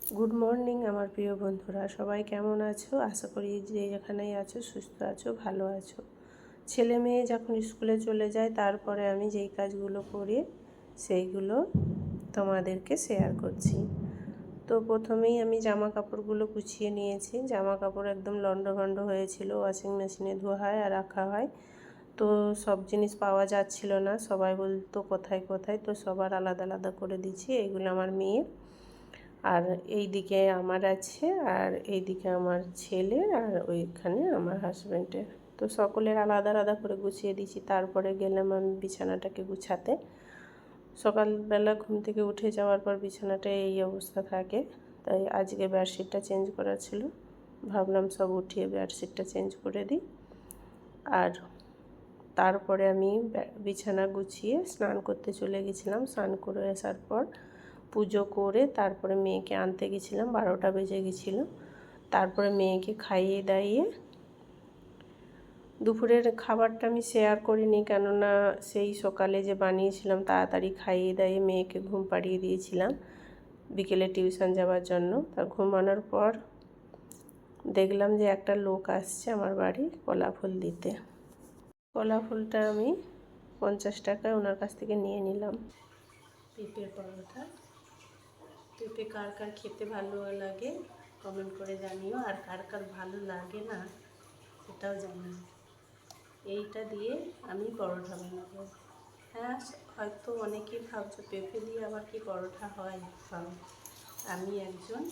Good morning আমার প্রিয় বন্ধুরা, সবাই কেমন আছো? আশা করি যে যেখানেই আছো সুস্থ আছো, ভালো আছো। ছেলে মেয়ে যখন স্কুলে চলে যায় তারপরে আমি যেই কাজগুলো করি সেইগুলো তোমাদেরকে শেয়ার করছি। তো প্রথমেই আমি জামা কাপড়গুলো গুছিয়ে নিয়েছি। জামা কাপড় একদম লন্ডভন্ড হয়েছিল, ওয়াশিং মেশিনে ধোয়া হয় আর রাখা হয়। তো সব জিনিস পাওয়া যাচ্ছিল না, সবাই বলতো কোথায় কোথায়, তো সবার আলাদা আলাদা করে দিচ্ছি। এইগুলো আমার মেয়ের, আর এই দিকে আমার আছে, আর এই দিকে আমার ছেলের, আর ওইখানে আমার হাজব্যান্ডের। তো সকলের আলাদা আলাদা করে গুছিয়ে দিয়েছি। তারপরে গেলাম আমি বিছানাটাকে গুছাতে। সকালবেলা ঘুম থেকে উঠে যাওয়ার পর বিছানাটা এই অবস্থা থাকে, তাই আজকে বেডশিটটা চেঞ্জ করা ছিল। ভাবলাম সব উঠিয়ে বেডশিটটা চেঞ্জ করে দিই। আর তারপরে আমি বিছানা গুছিয়ে স্নান করতে চলে গেছিলাম। স্নান করে আসার পর পুজো করে তারপরে মেয়েকে আনতে গেছিলাম, 12টা বেজে গেছিল। তারপরে মেয়েকে খাইয়ে দাইয়ে দুপুরের খাবারটা আমি শেয়ার করিনি, কেননা সেই সকালে যে বানিয়েছিলাম তাড়াতাড়ি খাইয়ে দাইয়ে মেয়েকে ঘুম পাড়িয়ে দিয়েছিলাম বিকেলে টিউশন যাওয়ার জন্য। তার ঘুমানোর পর দেখলাম যে একটা লোক আসছে আমার বাড়ি কলা ফুল দিতে। কলা ফুলটা আমি 50 টাকায় ওনার কাছ থেকে নিয়ে নিলাম। পেঁপের পরোটা, পেঁপে কার কার খেতে ভালো লাগে কমেন্ট করে জানিও, আর কার কার ভালো লাগে না সেটাও জানিও। এইটা দিয়ে আমি পরোটা বানাবো। হ্যাঁ, হয়তো অনেকেই ভাবছো পেঁপে দিয়ে আবার কি পরোটা হয়। আমি একজন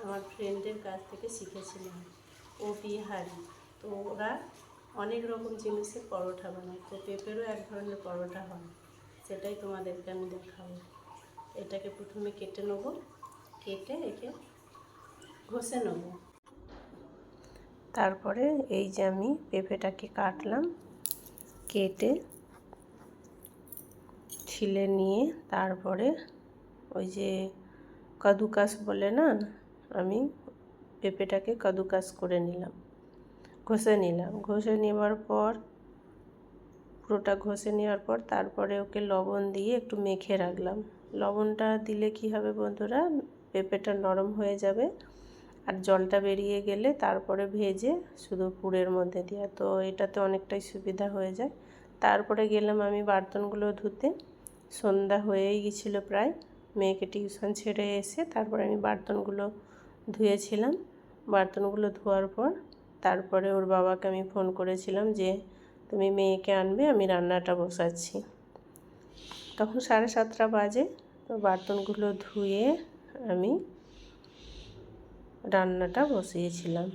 আমার ফ্রেন্ডের কাছ থেকে শিখেছিলাম, ও বিহারি। তো ওরা অনেক রকম জিনিসের পরোটা বানায়, তো পেঁপেরও এক ধরনের পরোটা হয়, সেটাই তোমাদেরকে আমি দেখাবো। এটাকে প্রথমে কেটে নেবো, কেটে একে ঘষে নেব। তারপরে এই যে আমি পেঁপেটাকে কাটলাম, কেটে ছিলে নিয়ে তারপরে ওই যে কাদুকাস বলে না, আমি পেঁপেটাকে কাদুকাস করে নিলাম, ঘষে নিলাম। ঘষে নেওয়ার পর পুরোটা ঘষে নেওয়ার পর তারপরে ওকে লবণ দিয়ে একটু মেখে রাখলাম। লবণটা দিলে কি হবে বন্ধুরা, পেঁপেটা নরম হয়ে যাবে, আর জলটা বেরিয়ে গেলে তারপরে ভেজে শুধু পুরের মধ্যে দেওয়া, তো এটাতে অনেকটাই সুবিধা হয়ে যায়। তারপরে গেলাম আমি বার্তনগুলো ধুতে। সন্ধ্যা হয়েই গেছিলো প্রায়। মেয়েকে টিউশন ছেড়ে এসে তারপরে আমি বার্তনগুলো ধুয়েছিলাম। বার্তনগুলো ধোয়ার পর তারপরে ওর বাবাকে আমি ফোন করেছিলাম যে তুমি মেয়েকে আনবে, আমি রান্নাটা বসাচ্ছি। তখন 7:30 বাজে। তো বার্তনগুলো ধুয়ে আমি রান্নাটা বসিয়েছিলাম।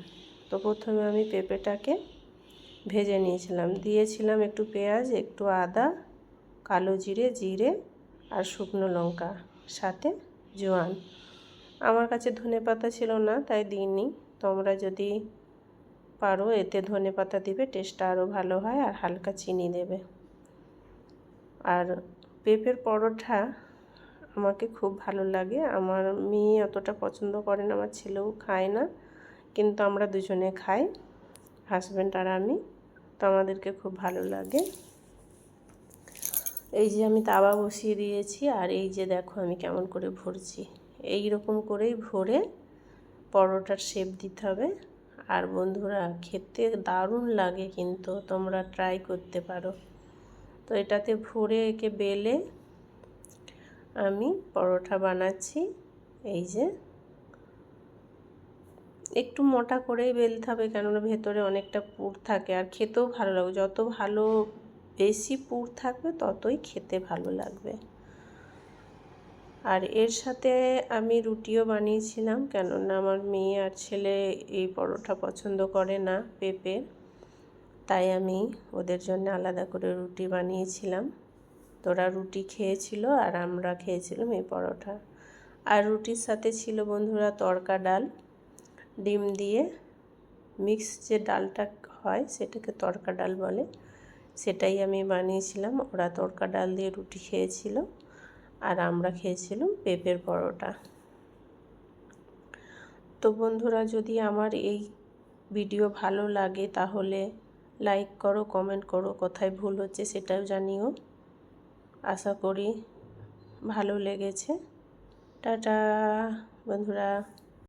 তো প্রথমে আমি পেঁপেটাকে ভেজে নিয়েছিলাম, দিয়েছিলাম একটু পেঁয়াজ, একটু আদা, কালো জিরে, জিরে আর শুকনো লঙ্কা, সাথে জোয়ান। আমার কাছে ধনেপাতা ছিল না তাই দিইনি, তোমরা যদি পারো এতে ধনেপাতা দিবে, টেস্টটা আরও ভালো হয়, আর হালকা চিনি দেবে। আর পেঁপের পরোটা আমাকে খুব ভালো লাগে। আমার মেয়ে অতটা পছন্দ করে না, আমার ছেলেও খায় না, কিন্তু আমরা দুজনে খাই, হাজব্যান্ড আর আমি। তো আমাদেরকে খুব ভালো লাগে। এই যে আমি তাওয়া বসিয়ে দিয়েছি, আর এই যে দেখো আমি কেমন করে ভরছি। এই রকম করেই ভরে পরোটার শেপ দিতে হবে। আর বন্ধুরা খেতে দারুণ লাগে, কিন্তু তোমরা ট্রাই করতে পারো। তো এটাতে ভরে একে বেলে আমি পরোটা বানাচ্ছি। এই যে একটু মোটা করেই বেলতে হবে, কেননা ভেতরে অনেকটা পুর থাকে, আর খেতেও ভালো লাগবে। যত ভালো বেশি পুর থাকবে ততই খেতে ভালো লাগবে। আর এর সাথে আমি রুটিও বানিয়েছিলাম, কেননা আমার মেয়ে আর ছেলে এই পরোটা পছন্দ করে না পেঁপে, তাই আমি ওদের জন্য আলাদা করে রুটি বানিয়েছিলাম। তোরা রুটি খেয়েছিল আর আমরা খেয়েছিলাম এই পরোটা। আর রুটির সাথে ছিল বন্ধুরা তড়কা ডাল, ডিম দিয়ে মিক্স যে ডালটা হয় সেটাকে তড়কা ডাল বলে, সেটাই আমি বানিয়েছিলাম। ওরা তড়কা ডাল দিয়ে রুটি খেয়েছিল, আর আমরা খেয়েছিলাম পেঁপের পরোটা। তো বন্ধুরা যদি আমার এই ভিডিও ভালো লাগে তাহলে লাইক করো, কমেন্ট করো, কোথায় ভুল হচ্ছে সেটাও জানিও। আশা করি ভালো লেগেছে। টাটা। বন্ধুরা।